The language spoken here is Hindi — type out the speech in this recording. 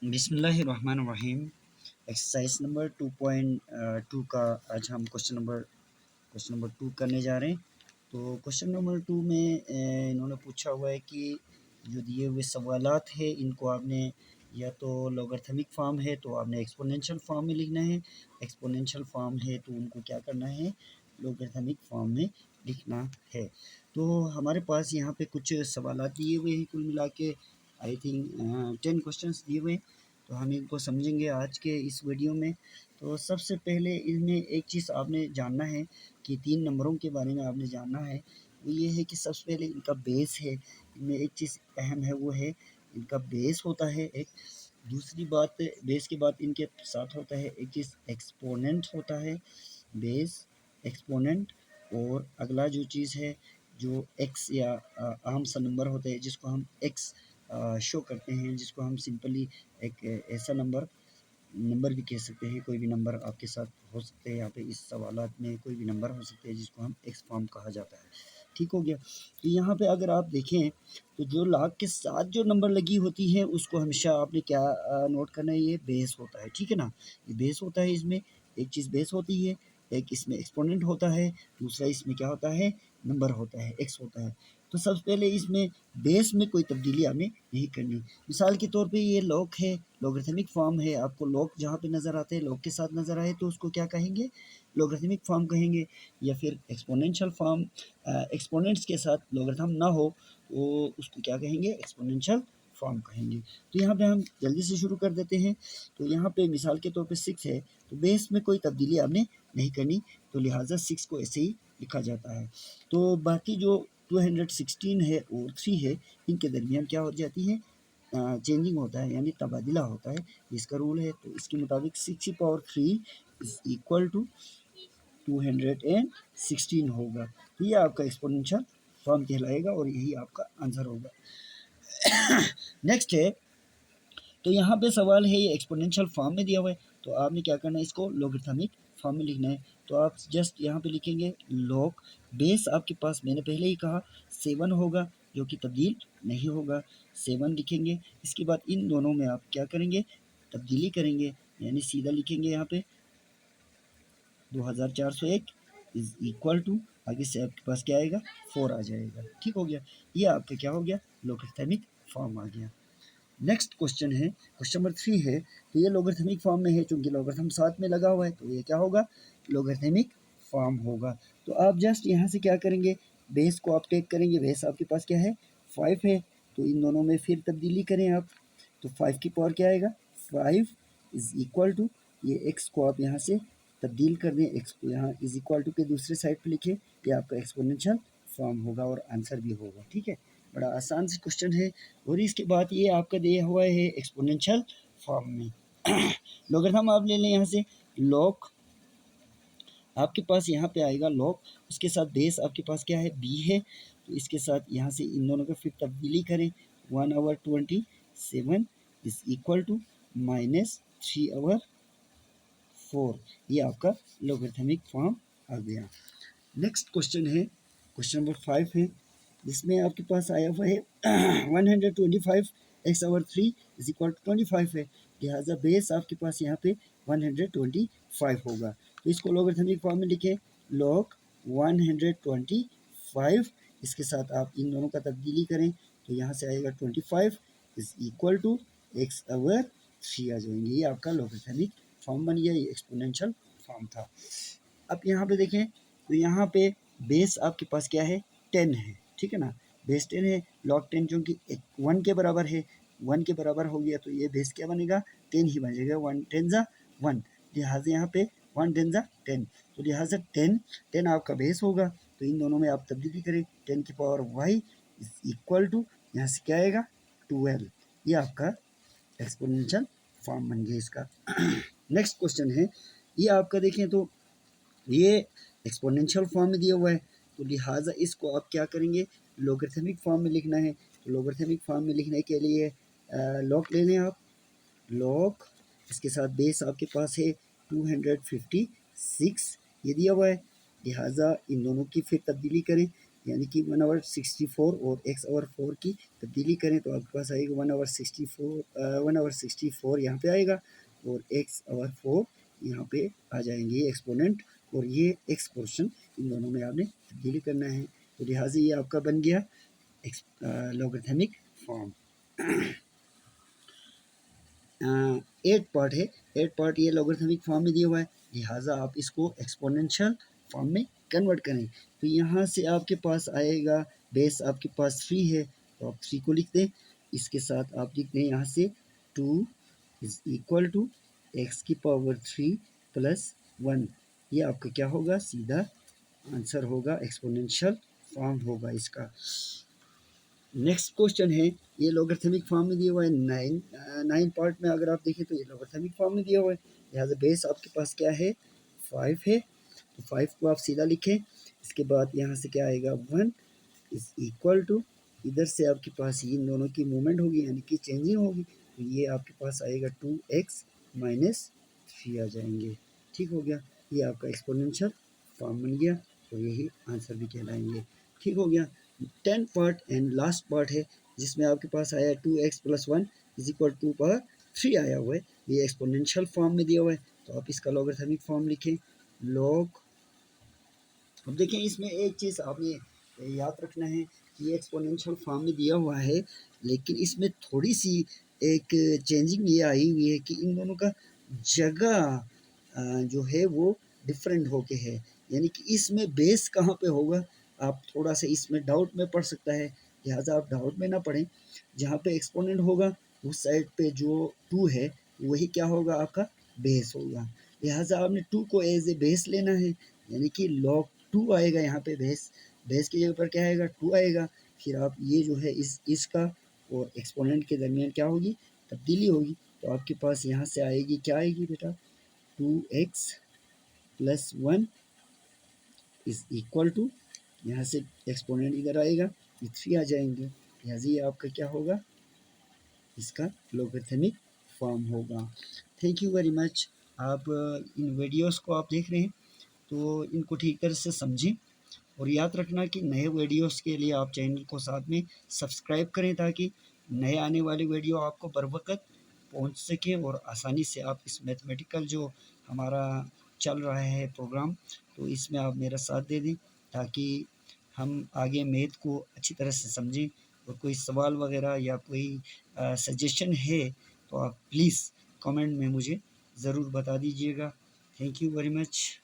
बिस्मिल्लाहिर्रहमानिर्रहीम। एक्सरसाइज नंबर 2.2 का आज हम क्वेश्चन नंबर 2 करने जा रहे हैं। तो क्वेश्चन नंबर 2 में इन्होंने पूछा हुआ है कि जो दिए हुए सवालात है इनको आपने या तो लॉगरिथमिक फॉर्म है तो आपने एक्सपोनेंशियल फॉर्म में लिखना है, एक्सपोनेंशियल फॉर्म है तो उनको क्या करना है, लॉगरिथमिक फॉर्म में लिखना है। तो हमारे पास यहाँ पे कुछ सवालात दिए हुए हैं, कुल मिला के आई थिंक 10 क्वेश्चंस दिए हुए हैं। तो हम इनको समझेंगे आज के इस वीडियो में। तो सबसे पहले इनमें एक चीज़ आपने जानना है कि 3 नंबरों के बारे में आपने जानना है। वो ये है कि सबसे पहले इनका बेस है, इनमें एक चीज़ अहम है वो है इनका बेस होता है एक। दूसरी बात, बेस के बाद इनके साथ होता है एक चीज़ एक्सपोनेंट होता है, बेस, एक्सपोनेंट। और अगला जो चीज़ है जो एक्स या आम सा नंबर होता है जिसको हम एक्स शो करते हैं, जिसको हम सिंपली एक ऐसा नंबर भी कह सकते हैं। कोई भी नंबर आपके साथ हो सकते हैं, यहाँ पे इस सवालात में कोई भी नंबर हो सकते हैं जिसको हम एक्स फॉर्म कहा जाता है। ठीक हो गया। तो यहाँ पे अगर आप देखें तो जो लाख के साथ जो नंबर लगी होती है उसको हमेशा आपने क्या नोट करना है, ये बेस होता है। ठीक है ना, ये बेस होता है। इसमें एक चीज़ बेस होती है, एक इसमें एक्सपोनेंट होता है, दूसरा इसमें क्या होता है, नंबर होता है, एक्स होता है। तो सबसे पहले इसमें बेस में कोई तब्दीली आपने नहीं करनी। मिसाल के तौर पे ये लॉग है, लॉगरिथमिक फॉर्म है। आपको लॉग जहाँ पे नज़र आते हैं, लॉग के साथ नज़र आए तो उसको क्या कहेंगे, लॉगरिथमिक फॉर्म कहेंगे। या फिर एक्सपोनेंशियल फॉर्म, एक्सपोनेंट्स के साथ लॉगरिथम ना हो तो उसको क्या कहेंगे, एक्सपोनेंशियल फॉर्म कहेंगे। तो यहाँ पे हम जल्दी से शुरू कर देते हैं। तो यहाँ पे मिसाल के तौर पे 6 है, तो बेस में कोई तब्दीली आपने नहीं करनी, तो लिहाजा 6 को ऐसे ही लिखा जाता है। तो बाकी जो 216 है और 3 है, इनके दरमियान क्या हो जाती है, चेंजिंग होता है, यानी तबादला होता है। इसका रूल है, तो इसके मुताबिक 6 की पावर 3 इज इक्वल टू 216 होगा। तो ये आपका एक्सपोनेंशियल फॉर्म कहलाएगा और यही आपका आंसर होगा। नेक्स्ट है, तो यहाँ पे सवाल है ये एक्सपोनेंशियल फॉर्म में दिया हुआ है, तो आपने क्या करना है, इसको लॉगरिथमिक फॉर्म में लिखना है। तो आप जस्ट यहाँ पे लिखेंगे लॉग, बेस आपके पास मैंने पहले ही कहा 7 होगा जो कि तब्दील नहीं होगा, 7 लिखेंगे। इसके बाद इन दोनों में आप क्या करेंगे, तब्दीली करेंगे, यानी सीधा लिखेंगे यहाँ पे 2401 इज इक्वल टू, आगे से आपके पास क्या आएगा, 4 आ जाएगा। ठीक हो गया, ये आपका क्या हो गया, लॉगरिथमिक फॉर्म आ गया। नेक्स्ट क्वेश्चन है, क्वेश्चन नंबर 3 है। तो ये लॉगरिथमिक फॉर्म में है, चूंकि लॉगरिथम साथ में लगा हुआ है तो ये क्या होगा, लॉगरिथमिक फॉर्म होगा। तो आप जस्ट यहाँ से क्या करेंगे, बेस को आप टेक करेंगे, बेस आपके पास क्या है, 5 है, तो इन दोनों में फिर तब्दीली करें आप, तो 5 की पावर क्या आएगा, 5 इज इक्वल टू, ये एक्स को आप यहाँ से तब्दील कर दें, एक्स को यहाँ इज इक्वल टू के दूसरे साइड पे लिखें, ये आपका एक्सपोनेंशियल फॉर्म होगा और आंसर भी होगा। ठीक है, बड़ा आसान सी क्वेश्चन है। और इसके बाद ये आपका दिया हुआ है एक्सपोनेंशियल फॉर्म में। लॉगरिथम आप ले लें यहाँ से, लॉग आपके पास यहाँ पे आएगा लॉग, उसके साथ बेस आपके पास क्या है, बी है, तो इसके साथ यहाँ से इन दोनों का फिर तब्दीली करें, 1/27 इज इक्वल टू -3/4, ये आपका लॉगरिथमिक फॉर्म आ गया। नेक्स्ट क्वेश्चन है, क्वेश्चन नंबर 5 है, जिसमें आपके पास आया हुआ है 125 x/3 इज इक्वल टू 25 है, लिहाजा बेस आपके पास यहाँ पे 125 होगा। तो इसको लॉगरिथमिक फॉर्म में लिखें, लॉग 125, इसके साथ आप इन दोनों का तब्दीली करें, तो यहाँ से आएगा 25 इज इक्वल टू x/3 आ जाएंगे। ये आपका लॉगरिथमिक फॉर्म बन गया, ये एक्सपोनेंशियल फॉर्म था। अब यहाँ पे देखें, तो यहाँ पे बेस आपके पास क्या है, 10 है। ठीक है ना, बेस 10 है, लॉग 10 चूँकि 1 के बराबर है, 1 के बराबर हो गया तो ये बेस क्या बनेगा, 10 ही बनेगा, 1 10 ज़ा 1, लिहाजा यहाँ पे 1 10 ज़ा 10, तो लिहाजा 10 आपका बेस होगा। तो इन दोनों में आप तब्दीली करें, 10 की power y is equal to, यहाँ से क्या आएगा, 12, ये आपका एक्सपोनेंशियल फॉर्म बन गया इसका। नेक्स्ट क्वेश्चन है, ये आपका देखें तो ये एक्सपोनेंशियल फॉर्म में दिया हुआ है, तो लिहाजा इसको आप क्या करेंगे, लॉगरिथमिक फॉर्म में लिखना है। तो लॉगरिथमिक फॉर्म में लिखने के लिए लॉग ले लें आप, लॉग, इसके साथ बेस आपके पास है 256, ये दिया हुआ है, लिहाजा इन दोनों की फिर तब्दीली करें, यानी कि 1/64 और x/4 की तब्दीली करें तो आपके पास आएगा 1/64 यहाँ पे आएगा और x/4 यहाँ पे आ जाएंगे ये एक्सपोनेंट और ये एक्स पोर्शन, इन दोनों में आपने तब्दीली करना है। तो लिहाजा ये आपका बन गया लॉगरिथमिक फॉर्म। 8 पार्ट है, 8 पार्ट ये लॉगरिथमिक फॉर्म में दिया हुआ है, लिहाजा आप इसको एक्सपोनेंशियल फॉर्म में कन्वर्ट करें। तो यहाँ से आपके पास आएगा, बेस आपके पास 3 है तो आप 3 को लिख दें, इसके साथ आप लिख दें यहाँ से 2 इज इक्वल टू एक्स की पावर 3 प्लस 1। ये आपका क्या होगा, सीधा आंसर होगा, एक्सपोनेंशियल फॉर्म होगा इसका। नेक्स्ट क्वेश्चन है, ये लॉगरिथमिक फॉर्म में दिया हुआ है 9 पार्ट में अगर आप देखें तो ये लॉगरिथमिक फॉर्म में दिया हुआ है, लिहाजा बेस आपके पास क्या है, 5 है। तो 5 को आप सीधा लिखें, इसके बाद यहाँ से क्या आएगा, 1 इज इक्वल टू, इधर से आपके पास इन दोनों की मूवमेंट होगी यानी कि चेंजिंग होगी, तो ये आपके पास आएगा 2x माइनस 3 आ जाएंगे। ठीक हो गया, ये आपका एक्सपोनेंशियल फॉर्म बन गया, तो यही आंसर भी कहलाएंगे। ठीक हो गया। 10 पार्ट एंड लास्ट पार्ट है जिसमें आपके पास आया 2x plus 1 is equal to power 3 आया हुआ है, ये एक्सपोनेंशियल फॉर्म में दिया हुआ है, तो आप इसका लॉगरिथमिक फॉर्म लिखें, लॉग। अब देखें इसमें एक चीज़ आपने याद रखना है कि ये एक्सपोनेंशियल फॉर्म में दिया हुआ है, लेकिन इसमें थोड़ी सी एक चेंजिंग ये आई हुई है कि इन दोनों का जगह जो है वो डिफरेंट होके है, यानी कि इसमें बेस कहाँ पे होगा, आप थोड़ा सा इसमें डाउट में पड़ सकता है, लिहाजा आप डाउट में ना पड़ें। जहाँ पे एक्सपोनेंट होगा उस साइड पे जो 2 है वही क्या होगा, आपका बेस होगा, लिहाजा आपने 2 को एज ए बेस लेना है, यानी कि लॉग 2 आएगा यहाँ पे, बेस की जगह पर क्या आएगा, 2 आएगा। फिर आप ये जो है इसका और एक्सपोनेंट के दरमियान क्या होगी, तब्दीली होगी, तो आपके पास यहाँ से आएगी, क्या आएगी बेटा, 2x plus 1 is equal to, यहाँ से एक्सपोनेंट इधर आएगा, ये 3 आ जाएंगे, लिहाजा ये आपका क्या होगा, इसका लॉगरिथमिक फॉर्म होगा। Thank you very much. आप इन वीडियोस को आप देख रहे हैं तो इनको ठीक तरह से समझें और याद रखना कि नए वीडियोस के लिए आप चैनल को साथ में सब्सक्राइब करें ताकि नए आने वाली वीडियो आपको बर वक्त पहुँच सके और आसानी से आप इस मैथमेटिकल जो हमारा चल रहा है प्रोग्राम, तो इसमें आप मेरा साथ दे दें ताकि हम आगे मैथ को अच्छी तरह से समझें। और कोई सवाल वगैरह या कोई सजेशन है तो आप प्लीज़ कमेंट में मुझे ज़रूर बता दीजिएगा। Thank you very much.